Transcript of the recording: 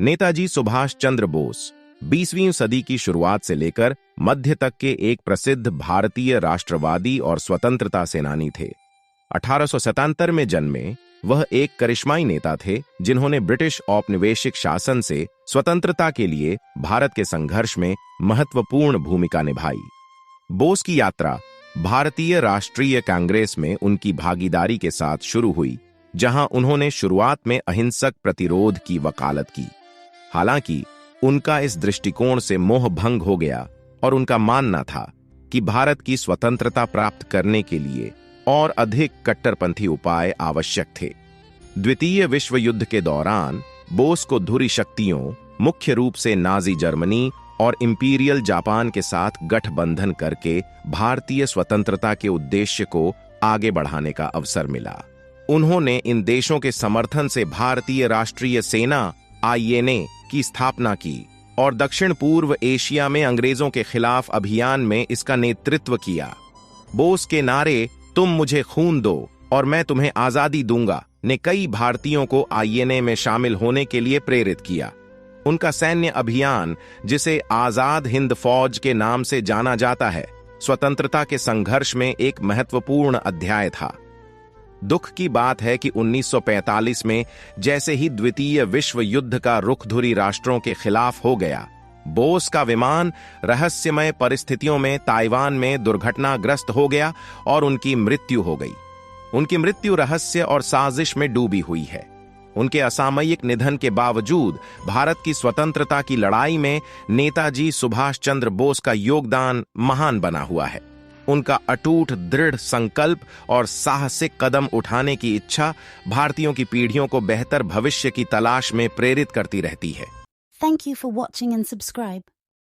नेताजी सुभाष चंद्र बोस 20वीं सदी की शुरुआत से लेकर मध्य तक के एक प्रसिद्ध भारतीय राष्ट्रवादी और स्वतंत्रता सेनानी थे। 1877 में जन्मे वह एक करिश्माई नेता थे जिन्होंने ब्रिटिश औपनिवेशिक शासन से स्वतंत्रता के लिए भारत के संघर्ष में महत्वपूर्ण भूमिका निभाई। बोस की यात्रा भारतीय राष्ट्रीय कांग्रेस में उनकी भागीदारी के साथ शुरू हुई, जहां उन्होंने शुरुआत में अहिंसक प्रतिरोध की वकालत की। हालांकि उनका इस दृष्टिकोण से मोह भंग हो गया और उनका मानना था कि भारत की स्वतंत्रता प्राप्त करने के लिए और अधिक कट्टरपंथी उपाय आवश्यक थे। द्वितीय विश्व युद्ध के दौरान बोस को धुरी शक्तियों, मुख्य रूप से नाजी जर्मनी और इंपीरियल जापान के साथ गठबंधन करके भारतीय स्वतंत्रता के उद्देश्य को आगे बढ़ाने का अवसर मिला। उन्होंने इन देशों के समर्थन से भारतीय राष्ट्रीय सेना INA की स्थापना की और दक्षिण पूर्व एशिया में अंग्रेजों के खिलाफ अभियान में इसका नेतृत्व किया। बोस के नारे "तुम मुझे खून दो और मैं तुम्हें आजादी दूंगा" ने कई भारतीयों को INA में शामिल होने के लिए प्रेरित किया। उनका सैन्य अभियान, जिसे आजाद हिंद फौज के नाम से जाना जाता है, स्वतंत्रता के संघर्ष में एक महत्वपूर्ण अध्याय था। दुख की बात है कि 1945 में जैसे ही द्वितीय विश्व युद्ध का रुख धुरी राष्ट्रों के खिलाफ हो गया, बोस का विमान रहस्यमय परिस्थितियों में ताइवान में दुर्घटनाग्रस्त हो गया और उनकी मृत्यु हो गई। उनकी मृत्यु रहस्य और साजिश में डूबी हुई है। उनके असामयिक निधन के बावजूद भारत की स्वतंत्रता की लड़ाई में नेताजी सुभाष चंद्र बोस का योगदान महान बना हुआ है। उनका अटूट दृढ़ संकल्प और साहसिक कदम उठाने की इच्छा भारतीयों की पीढ़ियों को बेहतर भविष्य की तलाश में प्रेरित करती रहती है। Thank you for watching and subscribe.